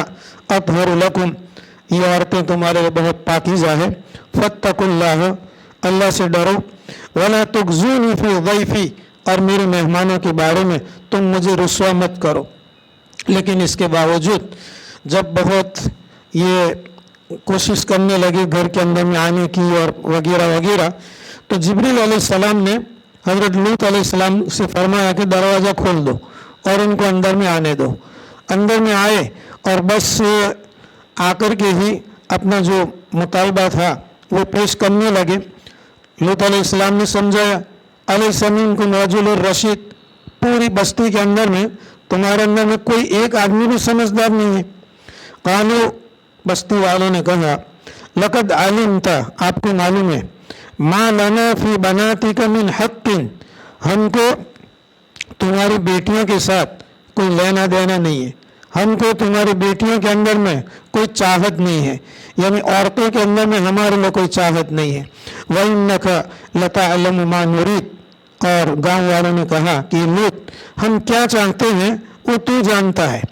अत्हरु लकुम, ये औरतें तुम्हारे लिए बहुत पाकीज़ा है। फत्तकुल्लाह, अल्लाह से डरो। वला तुख़ज़ूनी फ़ी ज़ैफ़ी, और मेरे मेहमानों के बारे में तुम मुझे रुसवा मत करो। लेकिन इसके बावजूद जब बहुत ये कोशिश करने लगे घर के अंदर में आने की और वगैरह वगैरह, तो जिब्रील अलैहिस्सलाम ने हज़रत लूत अलैहिस्सलाम से फरमाया कि दरवाज़ा खोल दो और उनको अंदर में आने दो। अंदर में आए और बस आकर के ही अपना जो मुतालबा था वो पेश करने लगे। लूत अलैहिस्सलाम ने समझाया, अलैसा मिनकुम रजुलुर रशीद, पूरी बस्ती के अंदर में तुम्हारे अंदर में कोई एक आदमी भी समझदार नहीं है। कालू, बस्ती वालों ने कहा, लक़द अलिमता, आपको मालूम है, मा लना फ़ी बनातिका मिन हक़्क़िन, हमको तुम्हारी बेटियों के साथ कोई लेना देना नहीं है, हमको तुम्हारी बेटियों के अंदर में कोई चाहत नहीं है, यानी औरतों के अंदर में हमारे लिए कोई चाहत नहीं है। वइन्नका लतअलमु मा नुरीद, और गांव वालों ने कहा कि लूत हम क्या चाहते हैं वो तू जानता है।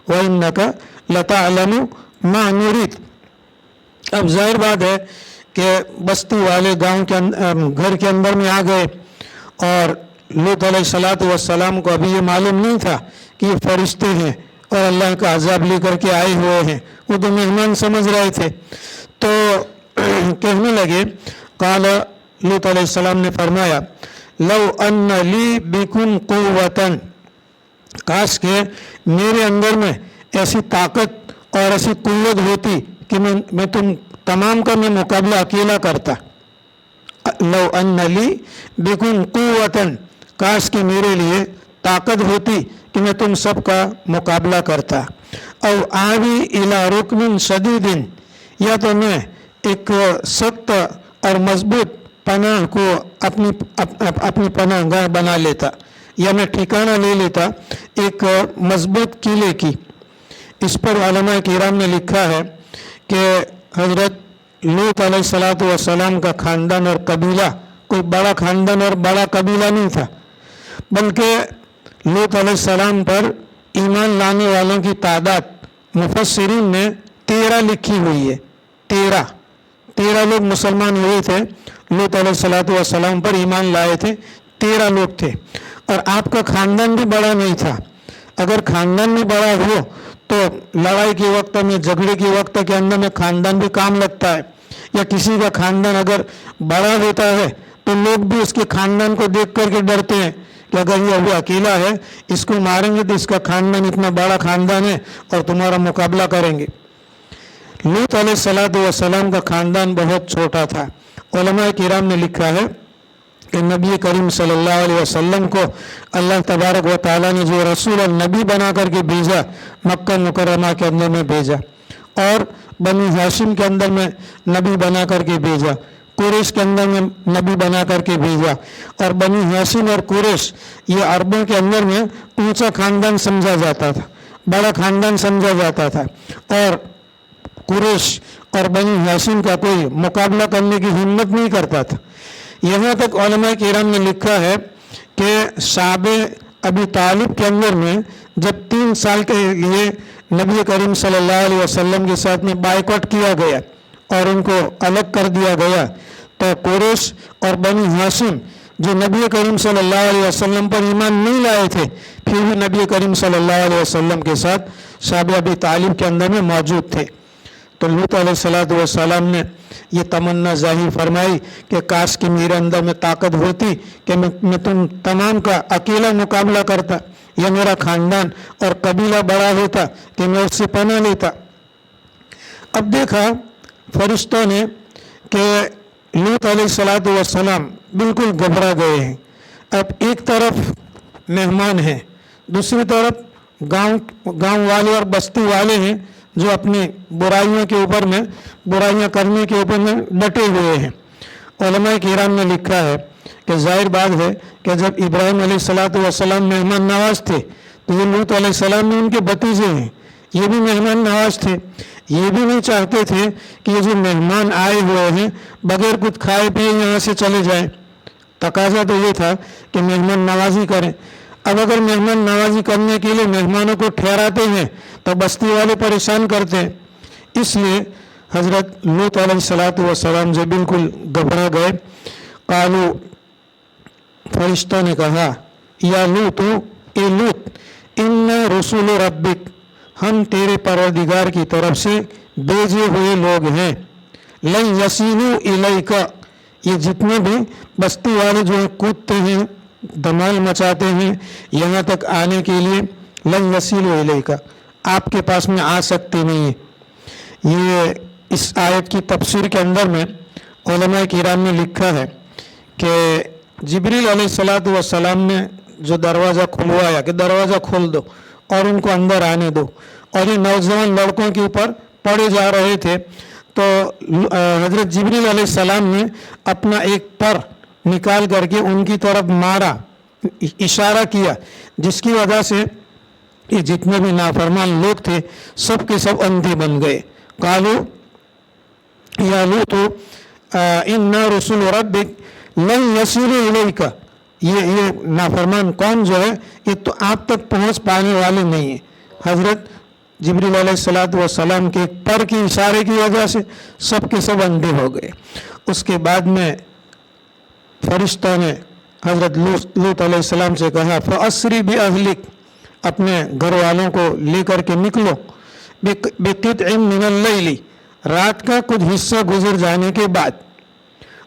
वइन्नका लतअलमु मा नुरीद। अब जाहिर बात है कि बस्ती वाले गांव के घर के अंदर में आ गए और लूत अलैहिस्सलातु वस्सलाम को अभी ये मालूम नहीं था कि ये फरिश्ते हैं और अल्लाह का अजाब लेकर के आए हुए हैं, वो तो मेहमान समझ रहे थे। तो कहने लगे, काल लूत अलैहिस्सलाम ने फरमाया, लव अन्न ली बिकुम कुव्वतन, काश के मेरे अंदर में ऐसी ताकत और ऐसी कुव्वत होती कि मैं तुम तमाम का मैं मुकाबला अकेला करता। लव अन्न ली बिकुम कुव्वतन, काश के मेरे लिए ताकत होती कि मैं तुम सब का मुकाबला करता। और आवी इला रुकन शदीदिन, या तो मैं एक सख्त और मजबूत पनाह को अपनी पनाहगाह बना लेता, या मैं ठिकाना ले लेता एक मजबूत किले की। इस पर उलमा किराम ने लिखा है कि हजरत लूत अलैहिस्सलातु वस्सलाम का खानदान और कबीला कोई बड़ा खानदान और बड़ा कबीला नहीं था, बल्कि लूत अलैहिस्सलाम पर ईमान लाने वालों की तादाद मुफस्सिरीन ने 13 लिखी हुई है। 13 लोग मुसलमान हुए थे, लूत अलैहिस्सलातु वस्सलाम पर ईमान लाए थे, 13 लोग थे। और आपका खानदान भी बड़ा नहीं था। अगर खानदान भी बड़ा हो तो लड़ाई के वक्त में, झगड़े के वक्त के अंदर में खानदान भी काम लगता है, या किसी का खानदान अगर बड़ा होता है तो लोग भी उसके खानदान को देख करके डरते हैं कि अगर ये अभी अकेला है, इसको मारेंगे तो इसका खानदान इतना बड़ा खानदान है और तुम्हारा मुकाबला करेंगे। लूत अलैहिस्सलातु वस्सलाम का खानदान बहुत छोटा था। उलमा किराम ने लिखा है कि नबी करीम सल्लल्लाहु अलैहि वसल्लम को अल्लाह तबारक व तआला ने जो रसूल और नबी बना करके भेजा, मक्का मुकर्रमा के अंदर में भेजा, और बनी हाशिम के अंदर में नबी बना करके भेजा, कुरैश के अंदर में नबी बना करके भेजा। और बनी हाशिम और कुरैश ये अरबों के अंदर में ऊंचा खानदान समझा जाता था, बड़ा खानदान समझा जाता था, और कुरैश और बनी हाशिम का कोई मुकाबला करने की हिम्मत नहीं करता था। यहाँ तक उलमा किराम ने लिखा है कि साहबे अबी तालिब के अंदर में जब 3 साल के लिए नबी करीम सल्लल्लाहु अलैहि वसल्लम के साथ में बाइकआउट किया गया और उनको अलग कर दिया गया, तो कुरैश और बनी हाशिम जो नबी करीम सल्लल्लाहु अलैहि वसल्लम पर ईमान नहीं लाए थे, फिर भी नबी करीम सल्लल्लाहु अलैहि वसल्लम के साथ साहबे अबी तालिब के अंदर में मौजूद थे। तो लूत अलैहिस्सलातु वस्सलाम ने ये तमन्ना जाहिर फरमाई कि काश कि मेरे अंदर में ताकत होती कि मैं तुम तमाम का अकेला मुकाबला करता, या मेरा खानदान और कबीला बड़ा होता कि मैं उससे पनाह लेता। अब देखा फरिश्तों ने कि लूत अलैहिस्सलातु वस्सलाम बिल्कुल घबरा गए हैं। अब एक तरफ मेहमान हैं, दूसरी तरफ गांव वाले और बस्ती वाले हैं जो अपनी बुराइयों के ऊपर में, बुराइयां करने के ऊपर में डटे हुए हैं। उलमा किराम ने लिखा है कि जाहिर बात है कि जब इब्राहिम अलैहिस्सलातु वस्सलाम मेहमान नवाज थे, तो ये लूत अलैहिस्सलाम में उनके भतीजे हैं, ये भी मेहमान नवाज थे। ये भी नहीं चाहते थे कि ये जो मेहमान आए हुए हैं बगैर कुछ खाए पिए यहाँ से चले जाएं। तकाजा तो ये था कि मेहमान नवाजी करें। अब अगर मेहमान नवाजी करने के लिए मेहमानों को ठहराते हैं तो बस्ती वाले परेशान करते हैं, इसलिए हज़रत लूत अलैहिस्सलातु वस्सलाम जो बिल्कुल घबरा गए। कालू, फरिश्तों ने कहा, या लूत, ए लूत, इन्ना रसूल रब्बिक, हम तेरे परवरदिगार की तरफ से भेजे हुए लोग हैं। लन यसीलू इलैका, ये जितने भी बस्ती वाले जो कूदते हैं, धमाल मचाते हैं यहाँ तक आने के लिए, लन यसीलू इलैका, आपके पास में आ सकते नहीं है। ये इस आयत की तफसीर के अंदर में उलमा किराम ने लिखा है कि जिब्रील अलैहिस्सलातु वस्सलाम ने जो दरवाज़ा खुलवाया कि दरवाज़ा खोल दो और उनको अंदर आने दो, और ये नौजवान लड़कों के ऊपर पड़े जा रहे थे, तो हज़रत जिब्रील अलैहिस्सलाम ने अपना एक पर निकाल करके उनकी तरफ मारा, इशारा किया, जिसकी वजह से ये जितने भी नाफरमान लोग थे सब के सब अंधे बन गए। कालू या लूत इन्ना रसूल रब्बिक लन यसीलू इलैका, ये नाफरमान कौन जो है ये तो आप तक पहुंच पाने वाले नहीं है। हजरत जिब्रील अलैहिस्सलातु वस्सलाम के पर की इशारे की वजह से सब के सब अंधे हो गए। उसके बाद में फरिश्तों ने हजरत लूत अलैहिस्सलाम से कहा फ़अस्री बि अहलिक, अपने घर वालों को लेकर के निकलो, बिक़ित्इन मिनल लैली, रात का कुछ हिस्सा गुजर जाने के बाद,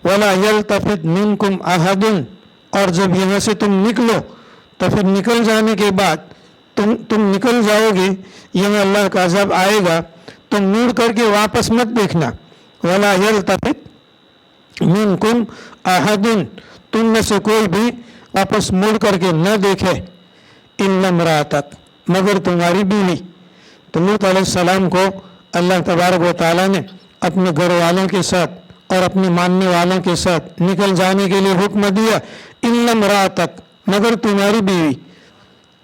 वला यल्तफ़ित मिनकुम अहदुन, और जब यहाँ से तुम निकलो तो फिर निकल जाने के बाद तुम निकल जाओगे, यहाँ अल्लाह का अज़ाब आएगा, तुम मुड़ करके वापस मत देखना। वला यल्तफ़ित मिनकुम अहदुन, तुम में से कोई भी वापस मुड़ करके न देखे, इल्ला इम्राअतक, मगर तुम्हारी बीवी। तो लूत अलैहिस्सलाम को अल्लाह तबारक व तआला ने अपने घर वालों के साथ और अपने मानने वालों के साथ निकल जाने के लिए हुक्म दिया, इल्ला इम्राअतक, मगर तुम्हारी बीवी।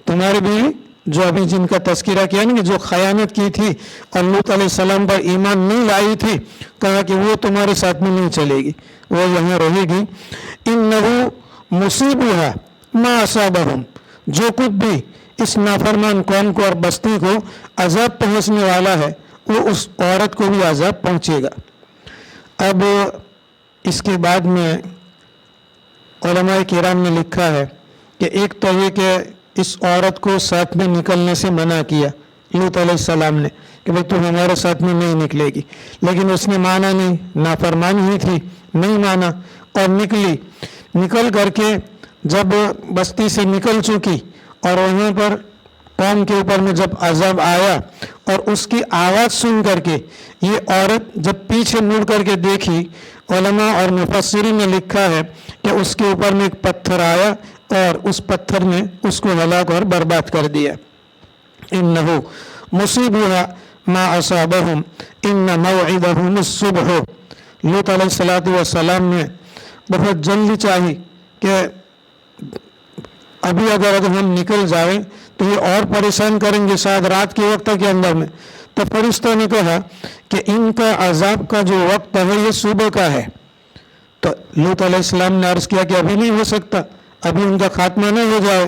तुम्हारी बीवी जो अभी जिनका तस्करा किया ना कि जो खयानत की थी और लूत अलैहिस्सलाम पर ईमान नहीं लाई थी, कहा कि वो तुम्हारे साथ में नहीं चलेगी, वो यहाँ रहेगी। इन्नहु मुसीबुहा मा असाबहुम, जो कुछ भी इस नाफरमान कौम को और बस्ती को अजाब पहुँचने वाला है वो उस औरत को भी अजाब पहुँचेगा। अब इसके बाद में उलमाए किराम ने लिखा है कि एक तो ये कि इस औरत को साथ में निकलने से मना किया लूत अलैहिस्सलाम ने कि भाई तू हमारे साथ में नहीं निकलेगी, लेकिन उसने माना नहीं, नाफरमानी ही थी, नहीं माना और निकल करके जब बस्ती से निकल चुकी और वहाँ पर कौम के ऊपर में जब अज़ाब आया और उसकी आवाज़ सुन करके ये औरत जब पीछे मुड़ करके देखी, उलमा और मुफस्सिरीन ने लिखा है कि उसके ऊपर में एक पत्थर आया और उस पत्थर ने उसको हलाक और बर्बाद कर दिया। इन्नहु मुसीबुहा मा असाबहुम इन्न मौइदहुम सुबह, लूत अलैहिस्सलातु वस्सलाम ने बहुत जल्दी चाही कि अभी अगर हम निकल जाएं तो ये और परेशान करेंगे शायद रात के वक्त के अंदर में। तो फरिश्तों ने कहा कि इनका अजाब का जो वक्त है ये सुबह का है। तो लूत अलैहिस्सलाम ने अर्ज़ किया कि अभी नहीं हो सकता, अभी उनका खात्मा नहीं हो जाए।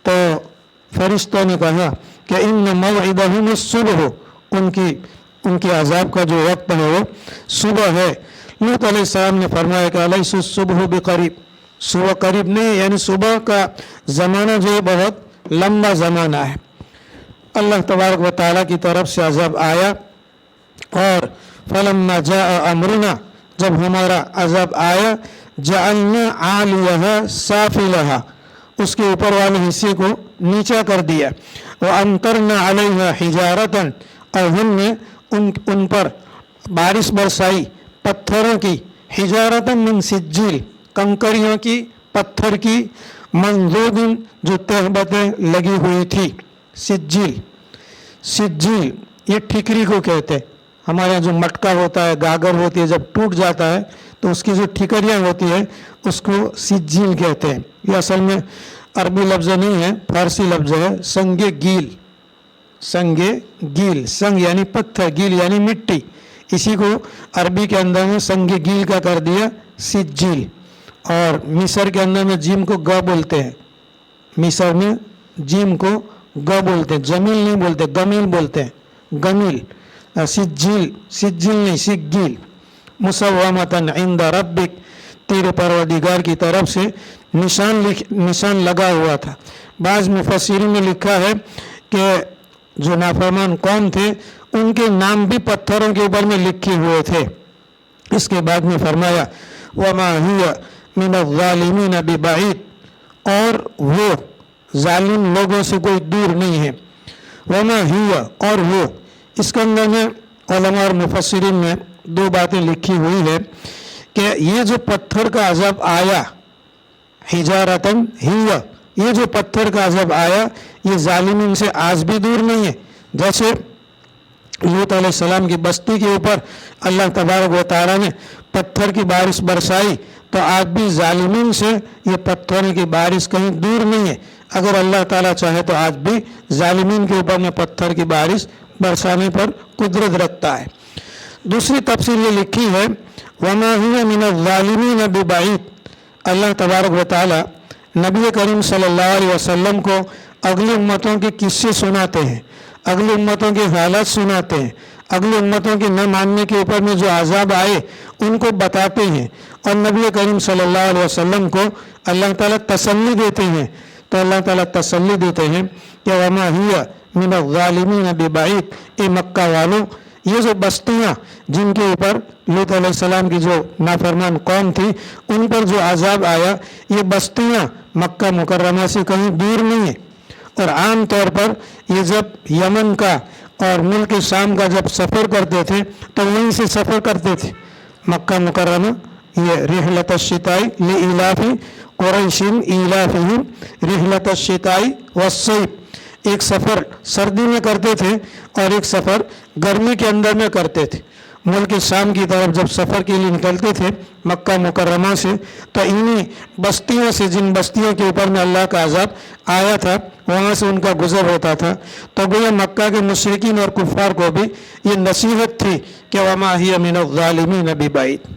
तो फरिश्तों ने कहा कि इन्न मौइदहुम सुबह, उनके अजाब का जो वक्त है वो सुबह है। लूत अलैहिस्सलाम ने फरमाया कि अलैसु सुबह बिकरीब, सुबह करीब नहीं, यानी सुबह का ज़माना जो है बहुत लंबा ज़माना है। अल्लाह तबारक व तआला की तरफ से अज़ाब आया और फलम्मा जाअ अमरुना, जब हमारा अज़ाब आया, जअलना आलियहा साफिलहा, उसके ऊपर वाले हिस्से को नीचा कर दिया, व अंतरना अलैहा हिजारतन, और हमने उन पर बारिश बरसाई पत्थरों की, हिजारतन मिन सिज्जिल, कंकरियों की, पत्थर की, मंजूदिन, जो तहबतें लगी हुई थी। सिज्जिल ये ठिकरी को कहते हैं। हमारे यहाँ जो मटका होता है, गागर होती है, जब टूट जाता है तो उसकी जो ठिकरियाँ होती है उसको सिज्जिल कहते हैं। ये असल में अरबी लफ्ज़ नहीं है, फारसी लफ्ज़ है, संगे गील। संग यानी पत्थर, गील यानी मिट्टी, इसी को अरबी के अंदर में संगे गील का कर दिया सिज्जिल। और मिस्र के अंदर में जीम को ग बोलते हैं, मिस्र में जीम को ग बोलते हैं, जमील नहीं बोलते, गमील बोलते हैं, गमील। सिज्जिल नहीं, सिज्जिल। मुसव्वमतन इंद रब्बिक, तेरे परवरदिगार की तरफ से निशान लगा हुआ था। बाज़ मुफस्सिरीन ने लिखा है कि जो नाफरमान कौम थे उनके नाम भी पत्थरों के ऊपर में लिखे हुए थे। इसके बाद में फरमाया वमा हुआ मिनज़्ज़ालिमीन बिबईद, और वो जालिम लोगों से कोई दूर नहीं है। वमा हुआ, और वो, इसके अंदर में उलमा और मुफस्सिरीन ने दो बातें लिखी हुई है कि ये जो पत्थर का अज़ाब आया, हिजारतन हुआ, ये जो पत्थर का अज़ाब आया ये जालिमीन से आज भी दूर नहीं है। जैसे लूत अलैहिस्सलाम की बस्ती के ऊपर अल्लाह तबारक व तआला ने पत्थर की बारिश बरसाई, तो आज भी जालिमीन से ये पत्थरों की बारिश कहीं दूर नहीं है। अगर अल्लाह ताला चाहे तो आज भी जालिमीन के ऊपर में पत्थर की बारिश बरसाने पर कुदरत रखता है। दूसरी तफसीर ये लिखी है, वमा हुवा मिनज़्ज़ालिमीन बिबईद। अल्लाह तबारक व तआला नबी करीम सल्लल्लाहु अलैहि वसल्लम को अगली उम्मतों के किस्से सुनाते हैं, अगली उम्मतों के हालात सुनाते हैं, अगली उम्मतों के न मानने के ऊपर में जो अजाब आए उनको बताते हैं, और नबी करीम सल्लल्लाहु अलैहि वसल्लम को अल्लाह ताला तसल्ली देते हैं। तो अल्लाह ताला तसल्ली देते हैं कि वमा हिया मिनज़्ज़ालिमीन बिबईद, ए मक्का वालों, ये जो बस्तियाँ जिनके ऊपर लूत अलैहिस्सलाम की जो नाफरमान कौम थी उन पर जो अजाब आया, ये बस्तियाँ मक्का मुकर्रमा से कहीं दूर नहीं है। और आम तौर पर ये जब यमन का और मुल्क शाम का जब सफ़र करते थे तो वहीं से सफ़र करते थे। मक्का मुकर्रमा ये रिहलत शिताई ले इलाफी कुरैशिन इलाफिहिम रिहलत शिताई वस्सैफ, एक सफ़र सर्दी में करते थे और एक सफ़र गर्मी के अंदर में करते थे। मुल्क शाम की तरफ जब सफ़र के लिए निकलते थे मक्का मुकर्रमा से, तो इन्हीं बस्तियों से, जिन बस्तियों के ऊपर में अल्लाह का अज़ाब आया था, वहाँ से उनका गुज़र होता था। तो गोया मक्का के मुशरिकीन और कुफ़ार को भी ये नसीहत थी कि वमा हिया मिनज़्ज़ालिमीन बिबईद।